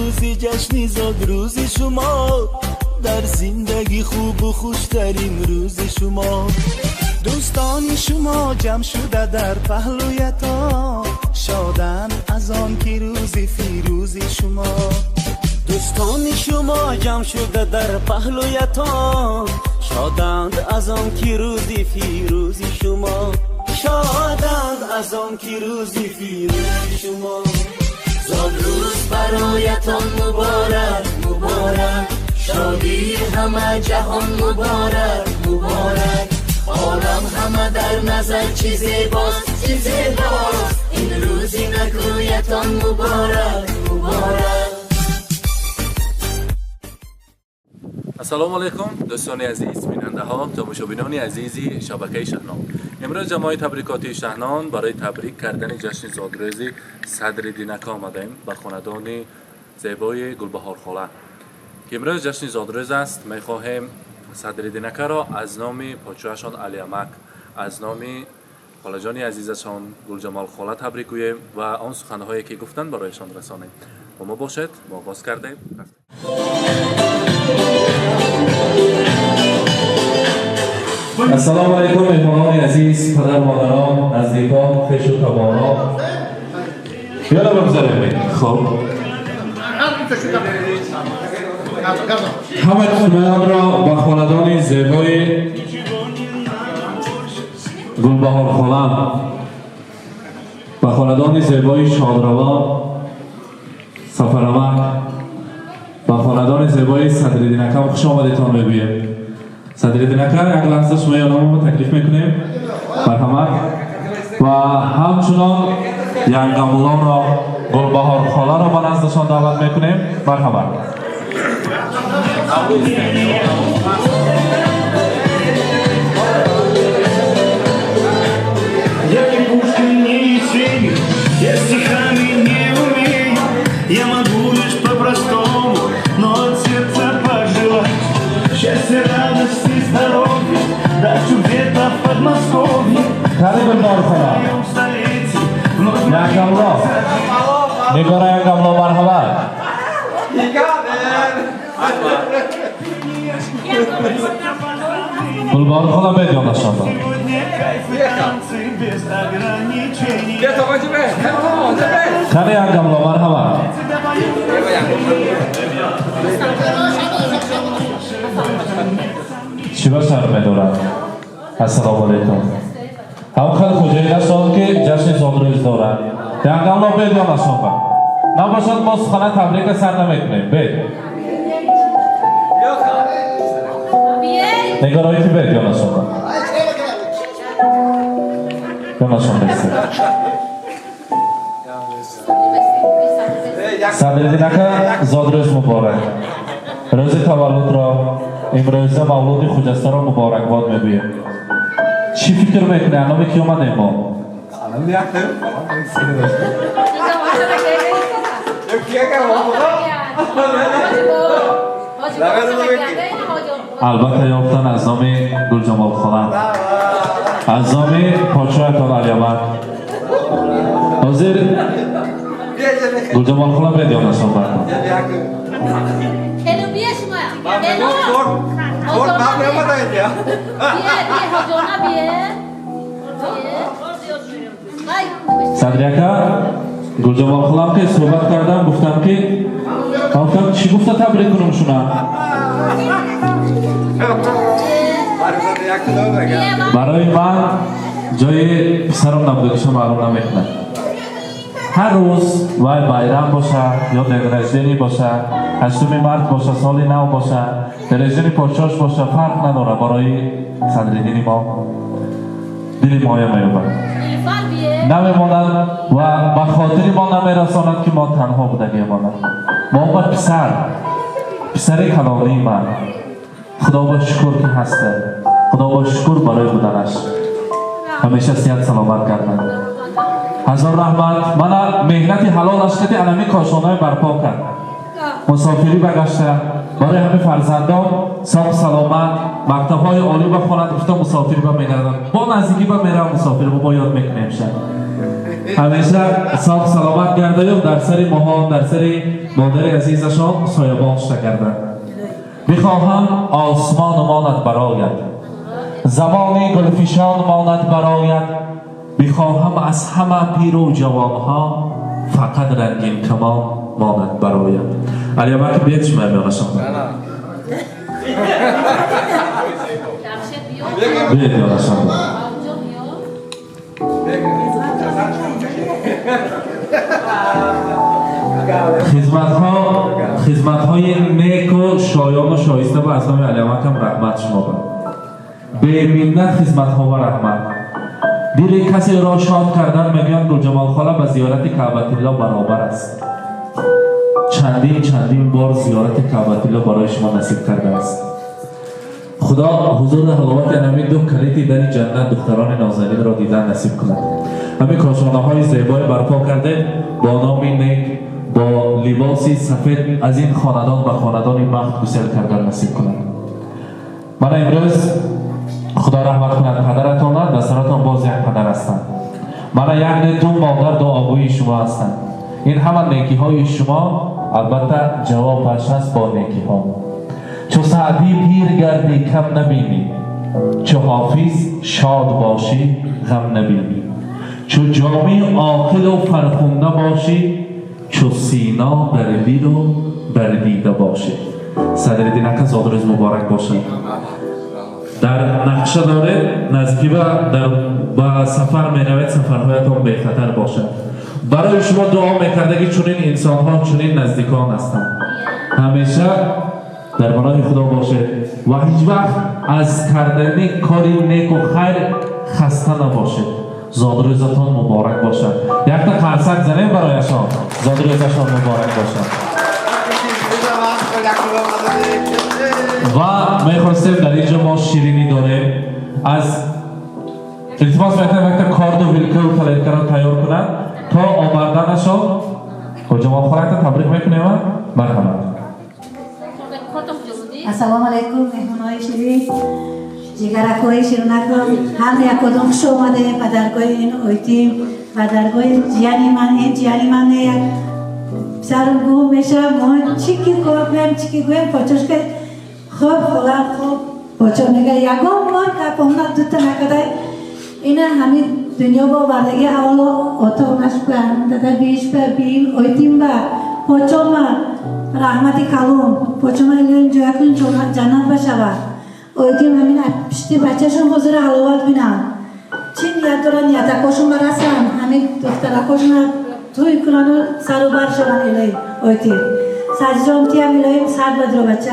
روزی جشنی زاد روزی شما، در زندگی خوب و خوشترین روز شما. دوستان شما جمع شده در پهلویتان، شادن از آن که روزی فیروزی شما. دوستان شما جمع شده در پهلویتان، شادند از آن که روزی فیروزی شما. شادند از آن که روزی فیروزی شما. زاد روز برایتان مبارک مبارک، شادی همه جهان مبارک مبارک. عالم همه در نظر چی زیباست چی زیباست، این روزی نگویتان مبارک مبارک. السلام علیکم دوستان عزیز، بیننده ها، تماشابینان عزیزی شبکه شهنام. امروز جماعت تبریکاتی شهنام برای تبریک کردن جشن زادروزی صدر دینکا آمدیم به خاندان زیبای گلبهار خاله. امروز جشن زادروز است. میخواهیم صدر دینکا را از نام پادشاهشان علی امک، از نام خاله جان عزیزشان گلجمال خاله تبریک گوییم و آن سخنهایی که گفتند برایشان رسانیم. با ما باشد، ما آغاز کردیم. السلام علیکم مهمانان عزیز، پدر مادران، نزدیکان، خویش و تباران. یالا بگذاریم. خب همه دوستان را با خاندان زیبای گلبهار خاله، با خاندان زیبای شادروان سفرامک، با خاندان زیبای صدر دینکا خوش آمدیتان میگویم. صدر دینکا یک لحظه شما یادمون رو تکلیف میکنیم مرحمت و همچنان ینگمولان را گلبهار خاله را به نزدشان دعوت میکنیم. مرحمت. Я могу лишь по-простому, но от сердца пожелать счастья, радости, здоровья, дачу где-то в Подмосковье. В моем столетии вновь گلبهار خاله بید یا نشانده без ограничений. خیلی انگملا مرحبا. چی با شهر میدارد؟ السلام علیکم. هم خیلی خوشایی نشان که جشن زادروز دارد. انگملا بید یا نشانده نباشد ما سخنه تبریک سر نمیکنیم. بید نگارایی که بید یا نشانده یا نشانده صدر دینکا زادروز مبارک. روز تولد را امروز مولود خجسته را مبارک باد میگویم. چی فکر میکنی؟ الان کی اومده ما؟ البته یافتن از نام گلجمال خاله، از نام پادشاهتان علی امک. حاضر گلجمال خاله بید یا نشان برکن. صدریکا گلجمال خاله که صحبت کردم گفتم که چی گفته تبریک کنم شما؟ برای من جای پسرم نبودگیشم معلوم نمیکنه. هر روز وای بایرام باشه یا دلرزدنی باشه، 8 مارس باشه، سال نو باشه، دلرزدنی پادشاهش باشه، فرق نداره. برای صدر دینی ما دل مایه میوبد نمیماند و به خاطر ما نمیرساند که ما تنها بودگی ماند. ما با پسر کلالی من خدا با شکر که هسته، خدا با شکر برای بودنش همیشه صحت سلامت کردن. هزار رحمت. من مهنت حلالش کردی علمی کاشانه برپا کرد، مسافری بگشته برای همه فرزندان سلام سلامت مکتب‌های عالی بخواند. گفتم مسافری با میگردن با نزدیکی با میرم مسافری با یاد میکنیم شد همیشه ساق سلامت گرده و در سری ماها در سری مادر عزیزشان سایبان شده گردن. بخواهم آسمان ماند برآید، زمانی گلفشان ماند برآید. بخواهم از همه پیر و جوانها فقط رنگین کمان ماند برآید. علی که بیت شما میانشان بیت میانشان خدمت های نیک و شایان و شایسته و از نام علی هم رحمت شما بر به منت خدمت ها و رحمت. دل کسی را شاد کردن میگن گل جمال خاله به زیارت کعبه الله برابر است. چندین بار زیارت کعبه الله برای شما نصیب کرده است. خدا حضور حلاوت همین دو کلیدی در جنت دختران نازنین را دیدن نصیب کند. همین کاشانه های زیبای برپا کرده با نام نیک با لباسی سفید از این خاندان و خاندان بخت گسل کردن نصیب کند. من امروز خدا رحمت کند پدرتان دستراتان باز یک پدر هستند. من یک دو مادر دو آبوی شما هستند. این همه نیکی های شما البته جوابش هست با نیکی ها. چو سعدی پیر گردی کم نبینی، چو حافظ شاد باشی غم نبینی. چو جامی عاقل و فرخنده باشی، چو سینا در دل و بر دیده باشی. صدرالدین اکا زادروز مبارک باشد. در نقشه داره نزدیکی با سفر میروید سفرهایتان بی خطر باشد. برای شما دعا میکرده که چنین انسان ها چنین نزدیکان هستند. همیشه در پناه خدا باشه و هیچ وقت از کردن کاری نیک و خیر خسته نباشه. زادروزتان مبارک باشد. یک تا قرصک زنیم برایشان. زادروزشان مبارک باشد. و میخواستیم در اینجا ما شیرینی داریم از التماس میکنم وقت کارد و ویلکه و پلیتکه را تیار کنند تا آمردنشان جمال خالق تبریک میکنیم و مرحمت. السلام علیکم مهمانای شیرین جگرک‌های شیرونکم هم یک کدوم خوش اومده پدرگاه این اویتیم پدرگاه جیانی من این جیانی من یک سرم گوه میشه ما چیکی گویم پاچوش که خوب خلا خوب پاچو میگه یکم بار که پامنت دوتا نکده اینا همین دنیا با بردگی اولا اتاقنش بر داده بیش بر بیم اویتیم بر پاچو من رحمتی کلون پاچو من ایلیم جویا کن جنت بشود اویتیم همین پشتی بچهشون حضور حلاوت بینن چی نیت دارن نیتکاشون برسن همین دخترکاشون توی کنن و سر و بر شدن ایلیم اویتیم سجرام تیم ایلیم سر بدرو بچه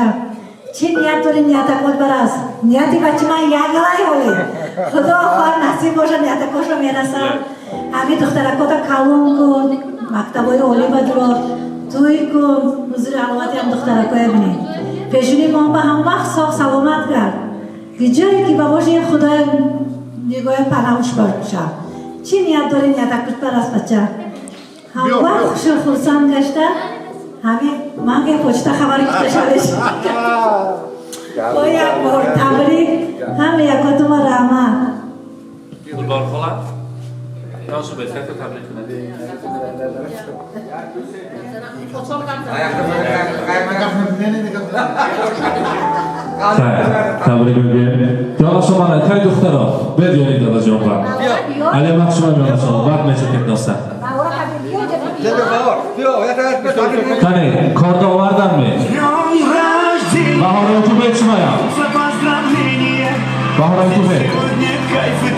چی نیت داری نیتکات برس نیتی بچه من یک لای هولی خدا خواهد نصیب باشه نیتکاش رو میرسن همین دخترکات کلون کن مکتبای اولی بدرو توی کن حضور حلاوتی هم دخترکای بینی پیشونی ما به هم وقت ساق سلامت کرد که جایی که باباش یک خدای نگاه پناهش باشه چی نیت داری نیتکاش برس بچه هم وقت خوش خورسان گشته همین من که پوچتا خبری کشته شدش با یک بار تبریک هم یکاتون رحمت گلبار خاله ناشو به خیلی تبریک کنید تبریک بگیم جانا شما نکای دخترها بدیونید دادا جان برم علی وقت شما میانه شما بعد میشه که ناسته کنی کارد آوردن می بهاران تو بیت شما یا بهاران تو بیت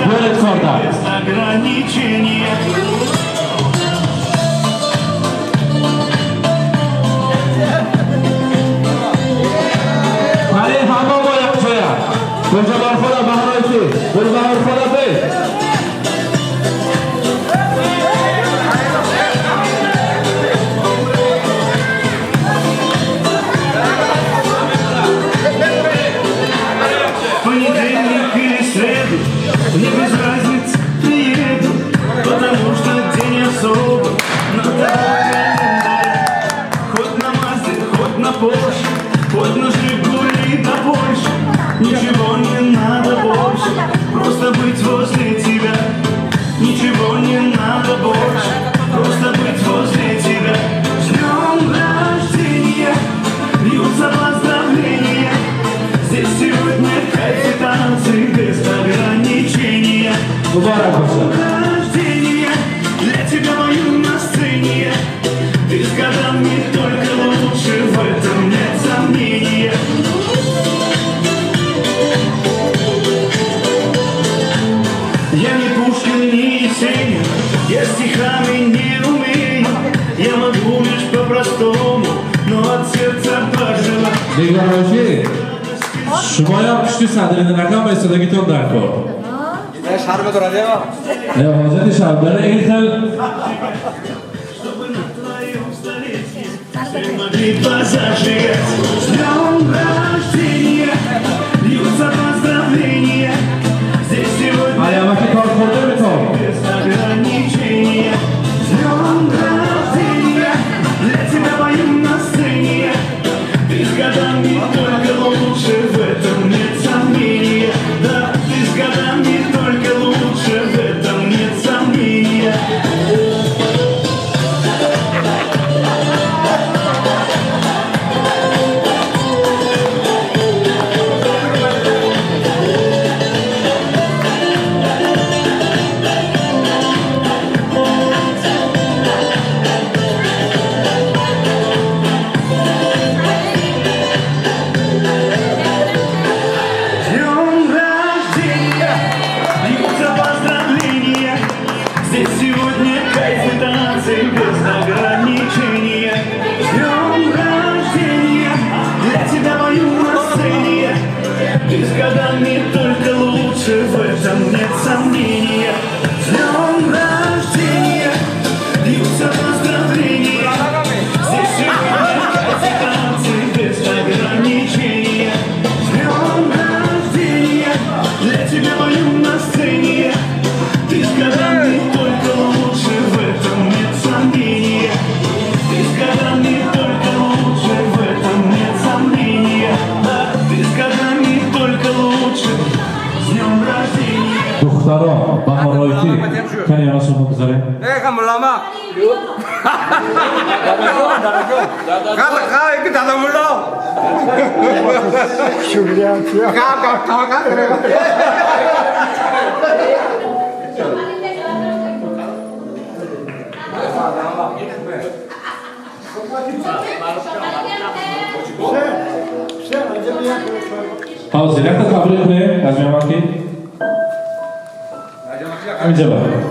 بیارید کاردن علی همه با یک جایا بلجا بار خدا بهاران تو بلجا بار خدا بیت Мне без разницы, приеду, потому что день особый. Но хоть на Мазде, хоть на Порше, хоть на Жигули да больше. Ничего не надо больше, просто быть возле тебя. Ничего не надо больше. Muborak olsun. Рождения для тебя пою на сцене. Ты с годами только лучше, в этом нет сомнения. Я не Пушкин, не Есенин, я стихами не умею. Я могу лишь по-простому, но от сердца пожелать. نگاهی شما هم پشتی صدر نکن با استادگیتون در کار شهر بداره حاجت شهرداره این خیلی Чтобы на твоем столетии все могли позажигать. С днем рождения льются поздравления. Здесь сегодня علامتی کار خورده میتون без ограничения. С днем рождения для тебя пою на сцене. Ты с годами только лучше, в этом нет сомнения. Да, ты с годами только лучше, в этом нет сомнения. Днем рождения, льются поздравления. Здесь сегодня кайф и танцы без ограничения. С днем рождения, для тебя пою на сцене. Ты с годами только лучше, в этом нет сомнения. С днем рождения, льются поздравления. Здесь сегодня кайф и танцы без ограничения. С днем рождения, для тебя пою на сцене. Ты с годами только лучше, в этом нет сомнения. Ты с годами только лучше, в этом нет сомнения. Да, ты с годами только лучше. С днем рождения. دختران بهارایتی کنیانشون رو بذاریم ملاما که دادا ملا حاضر یک تا تبریک کنیم از میامکی اینجا باید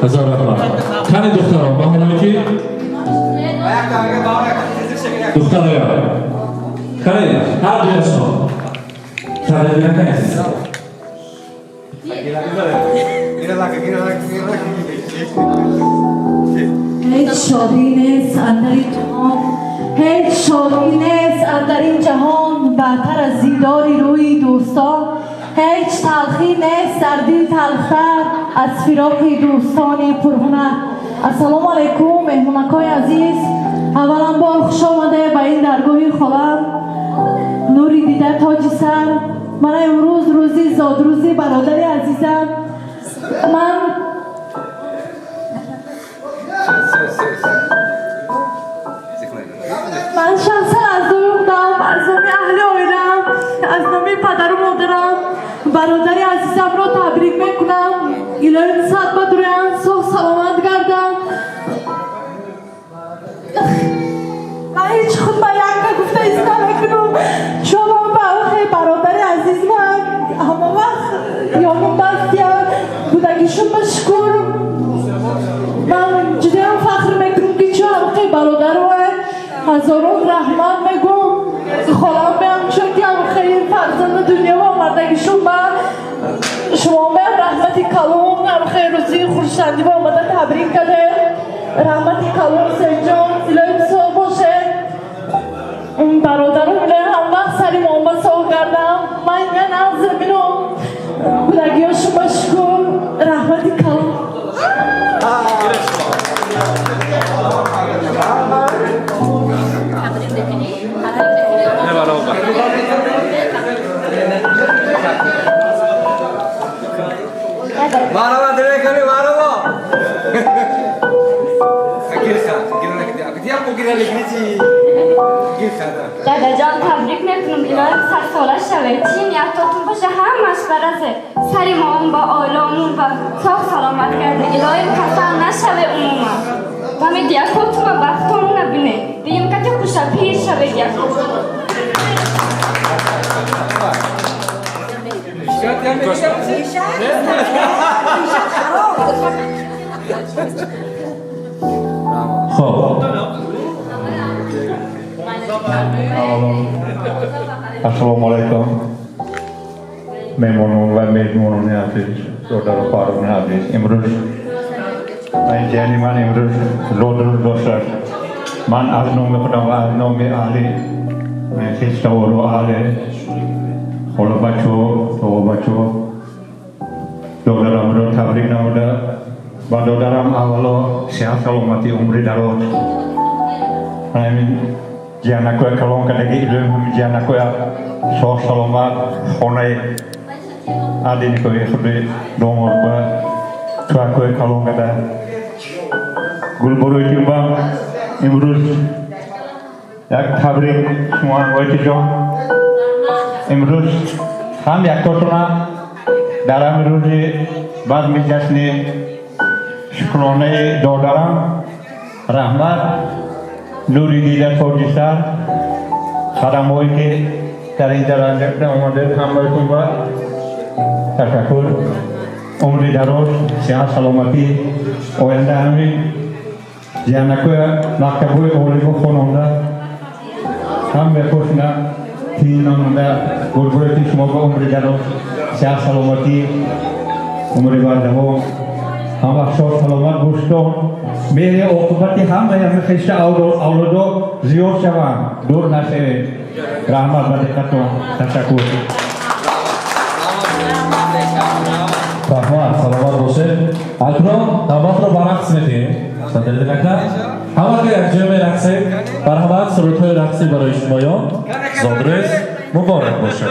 هزار رحمت کنی دختران بهارایتی دختران کنی هر دویشون تغییر نکنید هیچ شادی نیست اندر این جهان هیچ شادی نیست اندر این جهان برتر از دیداری روی دوستان هیچ تلخی نیست در دل تلختر از فراق دوستان پرهنر السلام علیکم مهمانکای عزیز اولا بار خوش آمده به این درگاه خالم نوری دیده تاج سر من امروز روزی زادروزی برادر عزیزم من شخصا از دویختم از نامی اهل آیلم از نامی پدر و مادرم برادر عزیزم را تبریک میکنم الهی صد بدرویان صح سلامت گردم من هیچ خود به یک گفته ایستا میکنم شما به برادر عزیز من همه وقت یامون بستیم بودگیشون مشکور من جدی هم فخر میکنم که چه همه برادر و هزاران رحمت میگم خالم بیم چون که هم خیلی فرزند دنیا و آمدگیشون من شما بیم رحمتی کلام هم خیلی روزی خورشندی و آمده تبریک کرده رحمتی کلام سنجان الهی صاحب باشه اون برادرم الهی هم وقت سری محمد صاحب کردم من یه نظر بینم بودگیاشون مشکور رحمتی کلام گیره لکنیتی گیر کرده داداجان تبریک میکنم الهی سر ساله شوید چین یادتون باشه همش برازه سری ما با آلامون و ساخ سلامت کرده الهی کسان نشوه عموما و می دیاکوتون و بختون نبینه بیم که خوشا پیر شوه دیاکوتون خب Assalomu alaykum. Mehmonlar va mehmonlar aziz, do'stlar, farzandlar aziz. Imroz men janiman imroz zo'druz do'stlar. Man az nomi Xudo va az nomi Ali. Men historu Ali. Xo'la bacho, to bacho. Do'stlarim ro tabrik namoda. Va do'stlarim avvalo sehat salomati umri daroz. Amin. Jangan aku kalau kata gitu, jangan aku soh selamat, honai, adi ni kau sudah dongor ba, tu aku kalau kata gulburu itu bang, imruz, yak tabrik semua itu jom, imruz, kami aku tu na, dalam imruz bad mijas ni, syukuronai do dalam, rahmat. Nuri Dida Fordisa, Haramoy ke dari jalan আমাদের hambar kumba, Takakur, Umri Daros, Sehat Salomati, Oenda Ami, Jangan aku nak kabul oleh phone onda, kami kusna, tin onda, gurgurati semoga Umri Daros, Sehat Salomati, Umri Badawo, Hamba Shor Salomat Gusto. मेरे औकबती हम है हमें खिस्सा औलदो जियोर शवा दूर ना से rahmat barakatu tashakkur. Rahmat, salomat bo'lsin. Akrom, navbatro baraqs meting. Sadrli aka, hammaga yakjome raqsi, marhamat, suratoy raqsi برای شمایان. Zodrez muborak bo'lsin.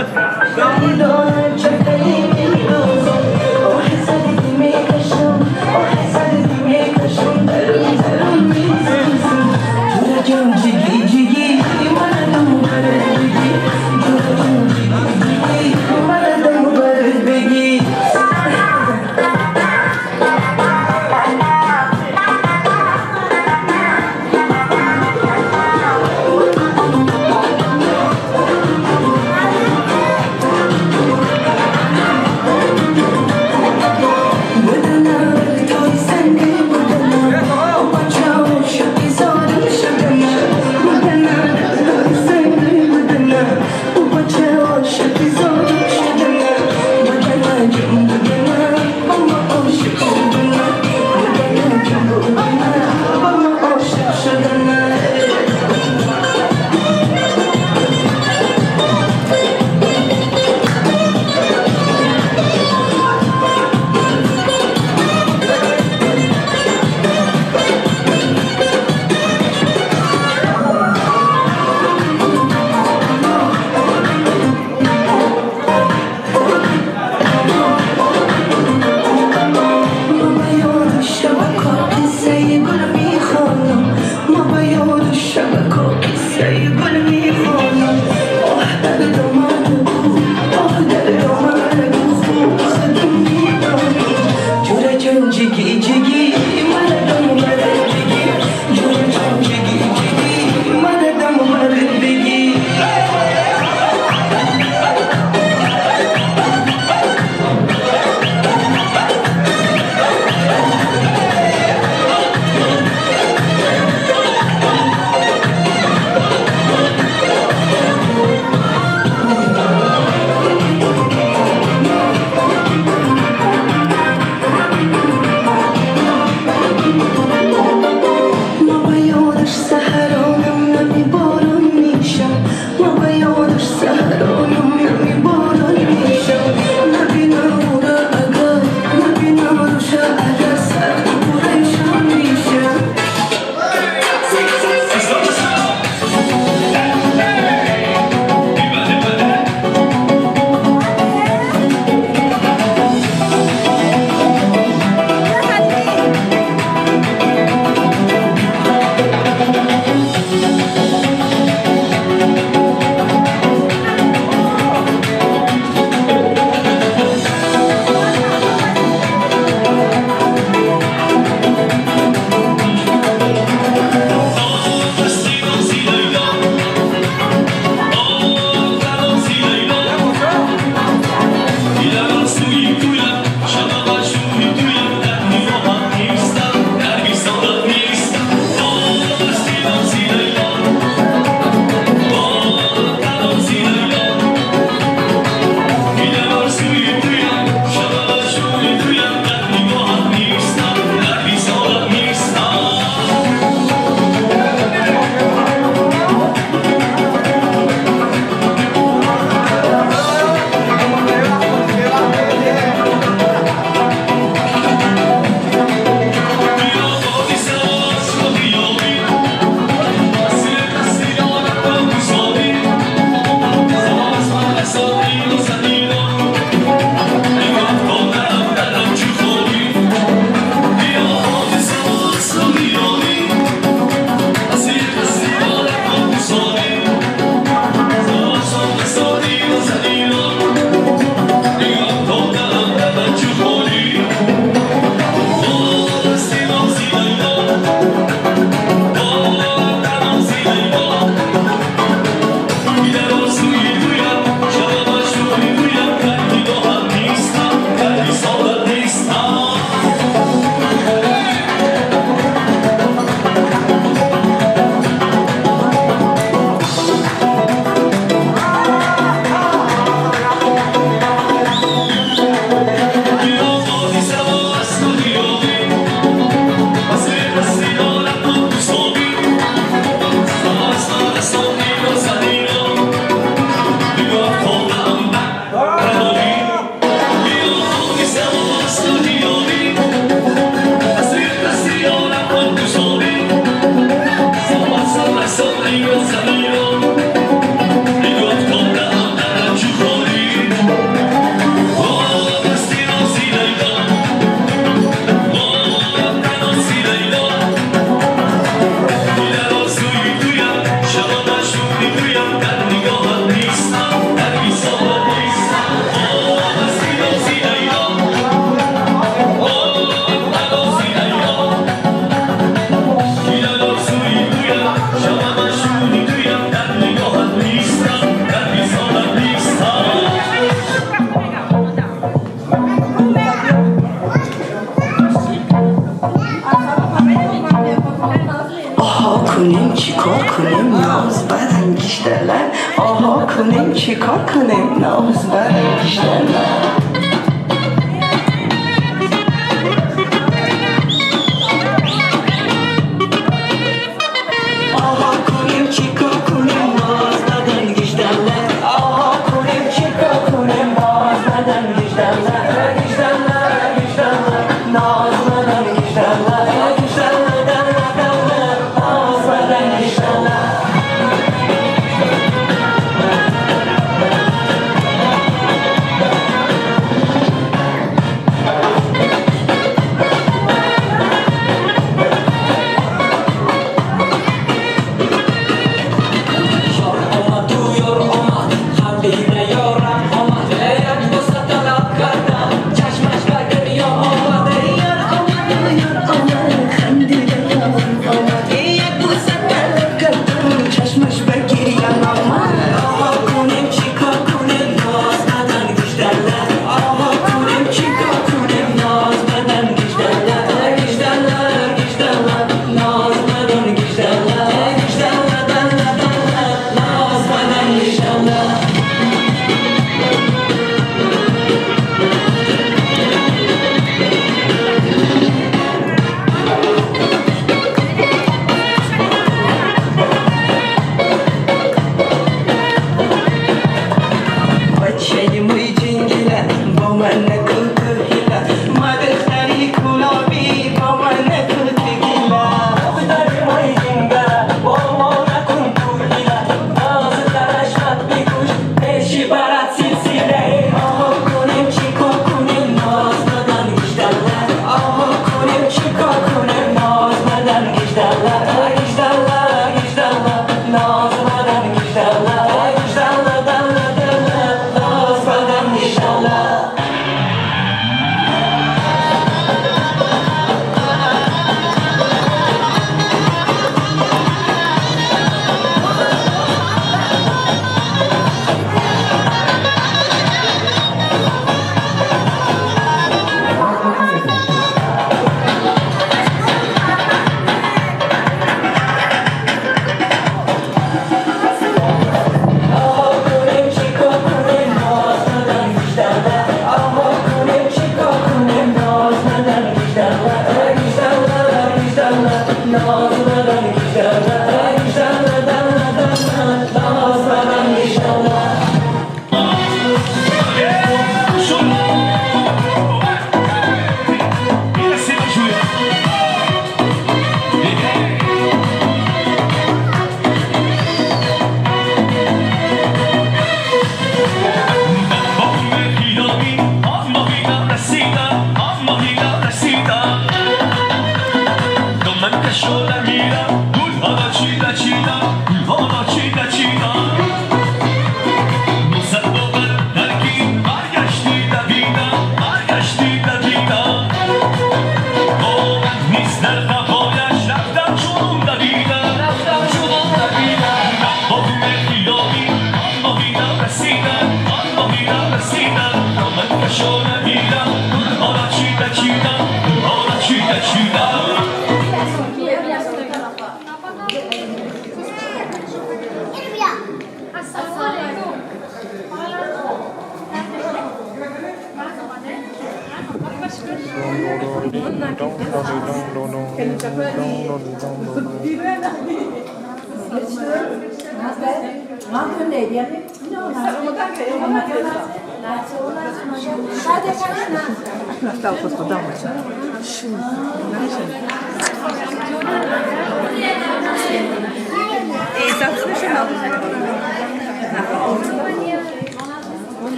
آها کنیم چی کار کنیم ناز برانگیشترلر آها کنیم چی کار کنیم ناز برانگیشترلر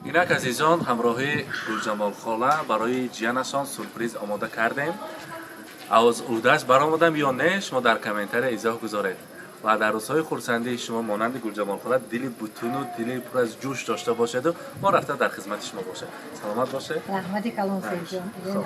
اینک عزیزان همراهی گلجمال خاله برای جیانشان سورپریز آماده کردیم. از اودش برآمدم یا نه شما در کامنتر ایضاح گذارید و در روزهای خرسندی شما مانند گلجمال خاله دلی بتون و دلی پر از جوش داشته باشید و ما رفته در خدمت شما باشه. سلامت باشه. رحمتی کلام سید جان.